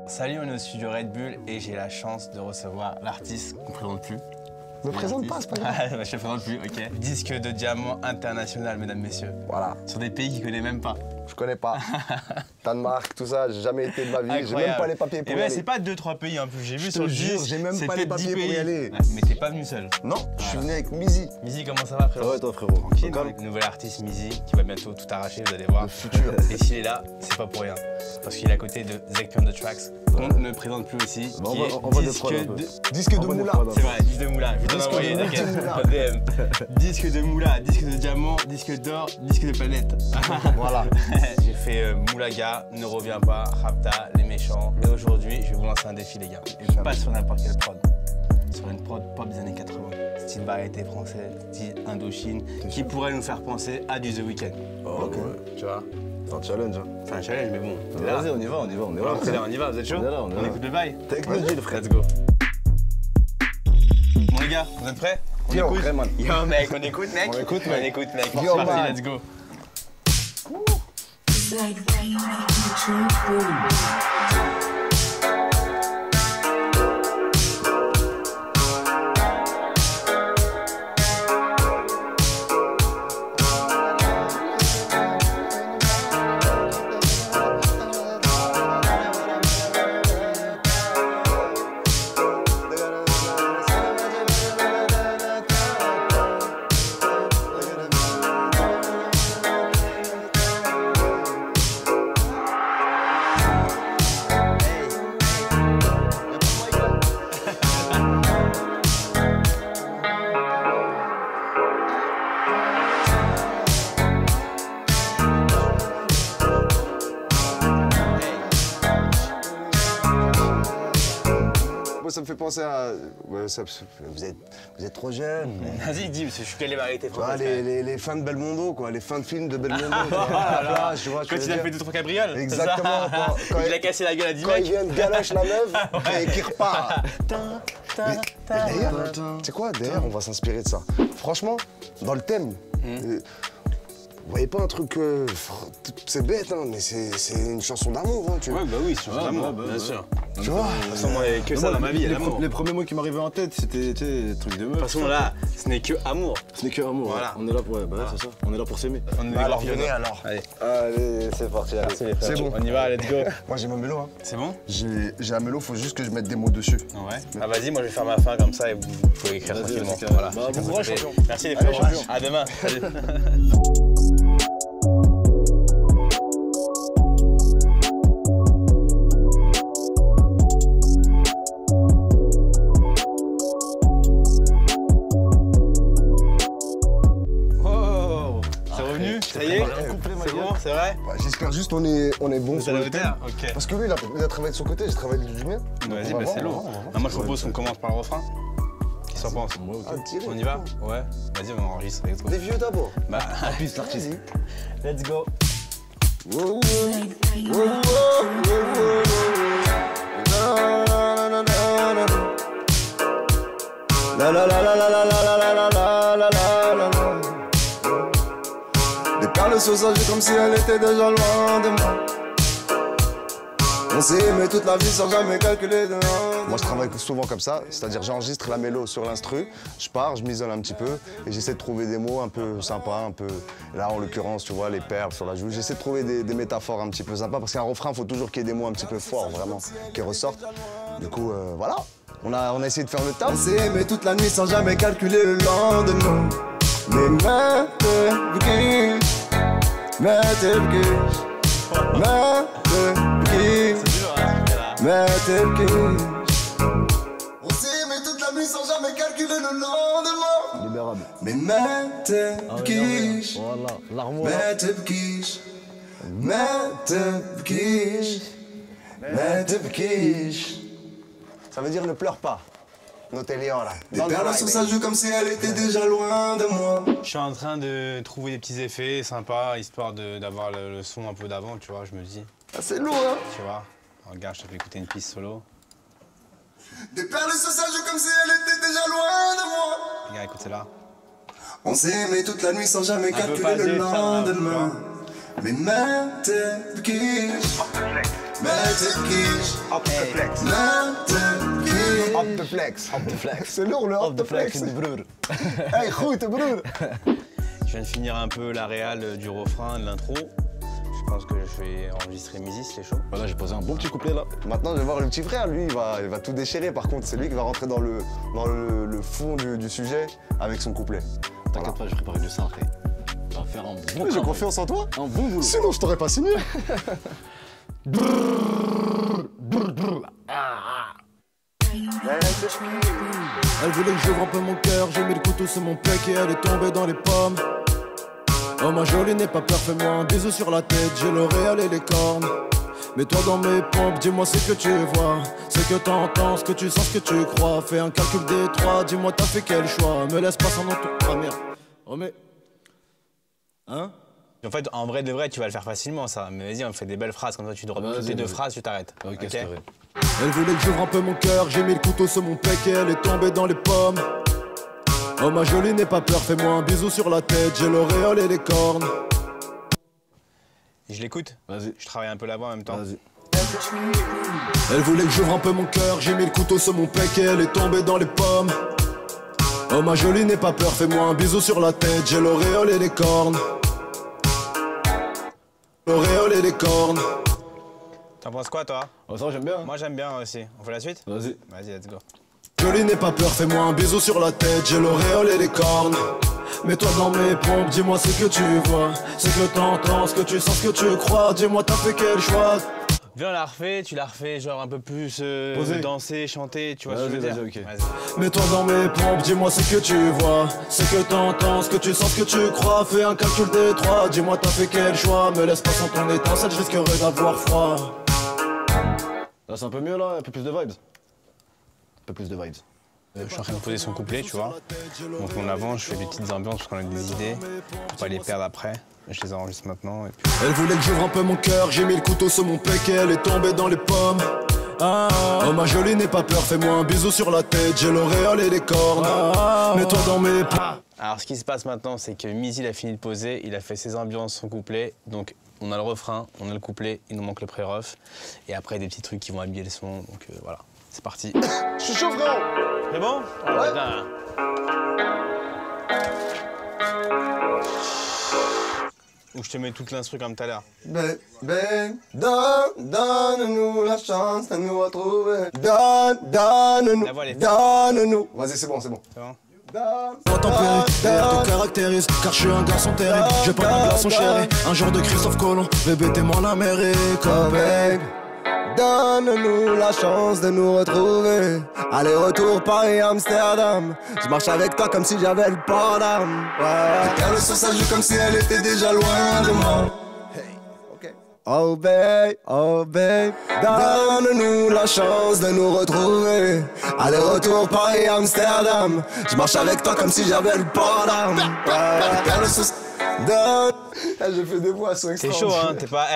Salut, on est au studio Red Bull et j'ai la chance de recevoir l'artiste qu'on ne présente plus. Me présente pas, c'est pas grave. Je te présente plus, ok. Disque de diamant international, mesdames, messieurs. Voilà. Sur des pays qu'il ne connaît même pas. Je connais pas. Danemark, tout ça, j'ai jamais été de ma vie. J'ai même pas les papiers pour y aller. C'est pas 2-3 pays en plus. J'ai vu sur le jure, disque. j'ai même pas les papiers pour y aller. Ouais, mais t'es pas venu seul. Non, je suis venu avec Mizi. Mizi, comment ça va, frérot? Ça va, toi, frérot? Tranquille. Nouvel artiste Mizi qui va bientôt tout arracher, vous allez voir. Le futur. Et s'il est là, c'est pas pour rien. Parce qu'il est à côté de Zeki on the Tracks, qu'on ne présente plus aussi. On va disque de Moula. C'est vrai, disque de Moula. Je vais t'en envoyer, t'inquiète. DM. Disque de Moula, disque de diamant, disque d'or, disque de planète. Voilà. J'ai fait Moulaga, Ne reviens pas, Rapta, Les Méchants. Et aujourd'hui, je vais vous lancer un défi, les gars. Et pas sur n'importe quelle prod. Sur une prod pop des années 80. Style variété français, style Indochine, qui pourrait nous faire penser à du The Weeknd. Oh, ok. Tu vois? C'est un challenge, hein. C'est un challenge, mais bon. Vas-y, on y va. On y va, vous êtes chaud? On écoute le bail? Technologie, le frère. Let's go. Bon les gars, vous êtes prêts? On Yo, écoute? man. Yo mec, on écoute mec? On écoute, mec. On écoute mec. Yo, C'est parti, man. let's go. Moi, ça me fait penser à... Ouais, vous êtes trop jeune. Vas-y, dis, parce que je suis quelle variété Tu vois, française. les fins de Belmondo, quoi. Les fins de films de Belmondo. Tu vois, Quand il a fait 2-3 cabrioles. Exactement. Quand il a cassé la gueule à 10 Quand mecs. il vient de galoche la meuf et qu'il repart. D'ailleurs, tu sais quoi, d'ailleurs, on va s'inspirer de ça. Franchement, dans le thème, vous voyez pas un truc... c'est bête, hein, mais c'est une chanson d'amour, hein, tu vois. Ouais, bah oui, c'est une chanson d'amour, bien sûr. Tu vois? De toute façon, moi, il n'y avait que ça dans ma vie, l'amour. Les premiers mots qui m'arrivaient en tête, c'était des trucs de meuf. De toute façon, là, ce n'est que amour. Ce n'est que amour. Voilà. On est là pour, c'est ça. On est là pour s'aimer. On est Alors, venez alors. Allez, Allez, c'est parti. c'est bon. On y va, let's go. Moi, j'ai mon mélo, hein. C'est bon? J'ai un mélo, faut juste que je mette des mots dessus. Ouais. Ah vas-y, moi je vais faire ma fin comme ça et vous pouvez écrire tranquillement. c'est Voilà. carré. Bah, bon courage, champion. Merci les Allez, frères. champion. À demain. Salut. Oh, c'est revenu? Ça y est? C'est bon? C'est vrai? Bah, j'espère juste qu'on est bon Vous sur allez le au thème. terre? Ok. Parce que lui, il a travaillé de son côté, j'ai travaillé du mien. Vas-y, On va bah c'est voir, lourd. on va voir. Non, moi je propose qu'on commence par le refrain. Qu'est-ce qu'on pense? Ah, direct. On y va? Ouais. Vas-y, on enregistre. Let's go. Des vieux d'abord. Bah, Artiste, l'artiste. let's go. La la la la la la la la la la la la la. Des perles sur sa joue comme si elle était déjà loin de moi. On s'est aimé toute la vie sans jamais calculer de Moi je travaille souvent comme ça, c'est-à-dire j'enregistre la mélo sur l'instru, je pars, je m'isole un petit peu et j'essaie de trouver des mots un peu sympas, un peu... Là en l'occurrence, tu vois, les perles sur la joue, j'essaie de trouver des métaphores un petit peu sympas parce qu'un refrain, il faut toujours qu'il y ait des mots un petit peu forts, vraiment, qui ressortent. Du coup, voilà, on a essayé de faire le taf. On s'est aimé toute la nuit sans jamais calculer le lendemain. Mais on s'est aimé toute la nuit sans jamais calculer le lendemain. Libérable. Mais Voilà, l'armoire. Ça veut dire ne pleure pas. Notélian là. Des perles sur sa joue comme si elle était déjà loin de moi. Je suis en train de trouver des petits effets sympas, histoire d'avoir le son un peu d'avant, tu vois, je me dis. Ah, c'est lourd, hein. Tu vois, regarde, je te fais écouter une piste solo. Des perles sur sa joue comme si elle était déjà loin de moi. Regarde, écoute, c'est là. On s'est aimé toute la nuit sans jamais calculer le lendemain. Mais mais t'es quiche. Up the flex. Mais t'es quiche. Up the flex. Op de flex. C'est lourd le up the flex. broer. Hey, goed broer. Je viens de finir un peu la réal du refrain, de l'intro. Je pense que je vais enregistrer Mizzy, c'est chaud. Voilà, j'ai posé un bon petit couplet là. Maintenant, je vais voir le petit frère. Lui, il va tout déchirer. Par contre, c'est lui qui va rentrer dans le fond du sujet avec son couplet. T'inquiète pas, j'ai préparé du sang après. On va faire un bon J'ai travail. confiance en toi. Un bon boulot. Sinon, je t'aurais pas signé. Elle voulait que j'ouvre un peu mon cœur, j'ai mis le couteau sur mon pec et elle est tombée dans les pommes. Oh ma jolie, n'aie pas peur, fais-moi un bisou sur la tête, j'ai l'auréole et les cornes. Mets-toi dans mes pompes, dis-moi ce que tu vois, ce que t'entends, ce que tu sens, ce que tu crois. Fais un calcul des trois, dis-moi t'as fait quel choix. Me laisse pas sans nom, ah merde. Oh mais... Hein? En fait, en vrai de vrai, tu vas le faire facilement, ça. Mais vas-y, on fait des belles phrases. Comme ça, tu drops toutes les deux phrases, tu t'arrêtes. Ok, c'est vrai. Elle voulait que j'ouvre un peu mon cœur, j'ai mis le couteau sur mon pec et elle est tombée dans les pommes. Oh ma jolie, n'aie pas peur, fais-moi un bisou sur la tête, j'ai l'auréole et les cornes. Je l'écoute. Vas-y. Je travaille un peu là-bas en même temps. Vas-y. Elle voulait que j'ouvre un peu mon cœur, j'ai mis le couteau sur mon pec et elle est tombée dans les pommes. Oh ma jolie, n'aie pas peur, fais-moi un bisou sur la tête, j'ai l'auréole et les cornes. L'auréole et les cornes. T'en penses quoi, toi? Oh, ça, j'aime bien. Moi, j'aime bien aussi. On fait la suite? Vas-y. Vas-y, let's go. Jolie, n'aie pas peur, fais-moi un bisou sur la tête, j'ai l'auréole et les cornes. Mets-toi dans mes pompes, dis-moi ce que tu vois, ce que t'entends, ce que tu sens, ce que tu crois. Dis-moi t'as fait quel choix. Viens, on la refait. Tu la refais genre un peu plus Posé. danser, chanter, tu vois ce que je veux Vas-y, dire? vas-y, ok. Vas-y. Mets-toi dans mes pompes, dis-moi ce que tu vois, ce que t'entends, ce que tu sens, ce que tu crois. Fais un calcul des trois, dis-moi t'as fait quel choix. Me laisse pas sans ton étincelle, je risquerais d'avoir froid. Là, c'est un peu mieux là, un peu plus de vibes. Un peu plus de vibes. Je suis en train de poser son couplet, tu vois. Donc on avance, je fais des petites ambiances parce qu'on a des idées. Pour pas les perdre après. Je les enregistre maintenant et puis... Elle voulait que j'ouvre un peu mon cœur, j'ai mis le couteau sur mon pec et elle est tombée dans les pommes. Oh ma jolie, n'aie pas peur, fais-moi un bisou sur la tête, j'ai l'auréole et les cornes. Mets-toi dans mes pompes. Alors ce qui se passe maintenant, c'est que Mizzy il a fini de poser, il a fait ses ambiances, son couplet. Donc on a le refrain, on a le couplet, il nous manque le pré-ref. Et après des petits trucs qui vont habiller le son, donc voilà. C'est parti. Je suis chaud, frérot. C'est bon? Ouais. Putain. Ou je te mets toute l'instru comme tout à l'heure. Bébé, donne-nous la chance de nous retrouver. Donne-nous, La voix, elle est donne-nous. Vas-y, c'est bon, c'est bon. C'est bon? Tempéré, d'ailleurs te caractérise, car je suis un garçon terrible. J'ai pas d'un glaçon chéri, un genre de Christophe Colomb. Bébé t'es mon Amérique, Oh babe, donne-nous la chance de nous retrouver. Aller-retour Paris-Amsterdam. Je marche avec toi comme si j'avais le port d'armes. Ouais. Elle sur sa joue comme si elle était déjà loin de moi. Oh babe, donne-nous la chance de nous retrouver. Aller-retour Paris-Amsterdam. Je marche avec toi comme si j'avais le port d'armes. Ouais. J'ai fait des voix sous C'est chaud, hein, t'es pas...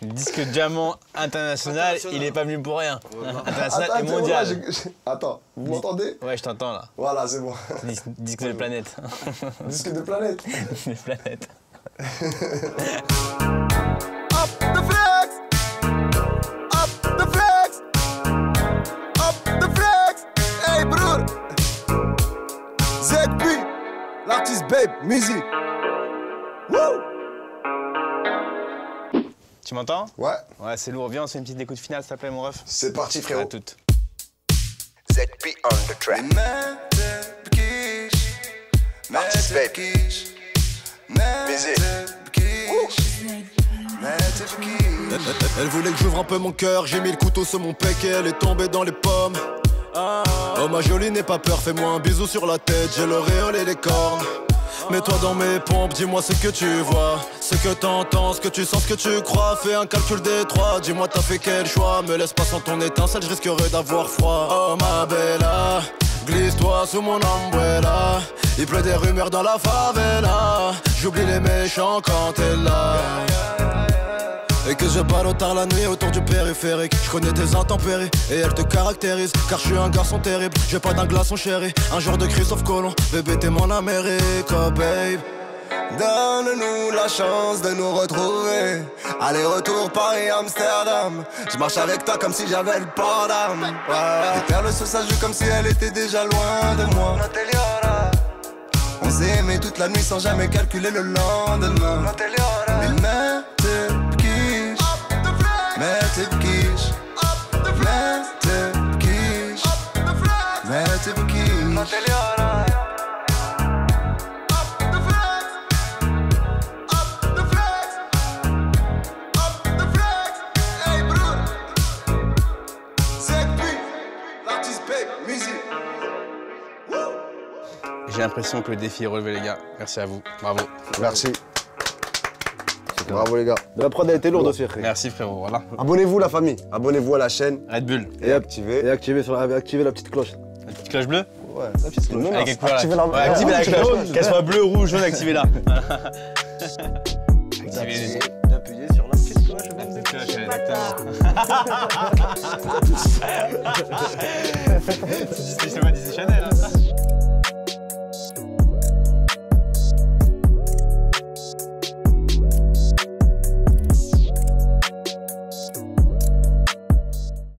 disque diamant international, il est pas venu pour rien. International et mondial. Attends, vous m'entendez? Ouais, je t'entends là. Voilà, c'est bon. Disque de planète. Disque de planète. Disque de planète. Up the flex! Up the flex! Up the flex! Hey, broer! ZB, l'artiste Babe, Mizzy. Woo! Tu m'entends? Ouais, Ouais, c'est lourd. Viens, on se fait une petite écoute finale, s'il te plaît, mon ref. c'est parti, À frérot. toutes. ZB on the track. L'artiste Babe. Mizzy. Elle voulait que j'ouvre un peu mon cœur, j'ai mis le couteau sur mon pec et elle est tombée dans les pommes. Oh ma jolie, n'aie pas peur, fais-moi un bisou sur la tête, j'ai l'auréole et les cornes. Mets-toi dans mes pompes, dis-moi ce que tu vois, ce que t'entends, ce que tu sens, ce que tu crois. Fais un calcul des trois, dis-moi t'as fait quel choix. Me laisse pas sans ton étincelle, je risquerais d'avoir froid. Oh ma bella, glisse-toi sous mon umbrella. Il pleut des rumeurs dans la favela. J'oublie les méchants quand t'es là. Et que je parle tard la nuit autour du périphérique. Je connais tes intempéries et elles te caractérisent. Car je suis un garçon terrible, j'ai pas d'un glaçon chéri. Un genre de Christophe Colomb, bébé t'es mon Amérique, oh babe. Donne-nous la chance de nous retrouver. Aller-retour Paris-Amsterdam. Je marche avec toi comme si j'avais le port d'âme. Ouais. Des perles sur sa joue comme si elle était déjà loin de moi. On s'est aimé toute la nuit sans jamais calculer le lendemain. Mais mets tes quiches, mets tes quiches, mets tes quiches, mets tes quiches. J'ai l'impression que le défi est relevé, les gars. Merci à vous. Bravo. Merci. Bravo les gars. La prod a été lourde aussi, frère. Merci, frérot. Voilà. Abonnez-vous la famille. Abonnez-vous à la chaîne. Red Bull. Et activez. Et activez la petite cloche. La petite cloche bleue. Ouais, la petite cloche. Avec quelle couleur, Activez là la Ouais, activez la cloche. Qu'elle soit bleue, rouge, jaune, activez-la. Activez D'appuyer sur la petite cloche. la petite cloche, exactement.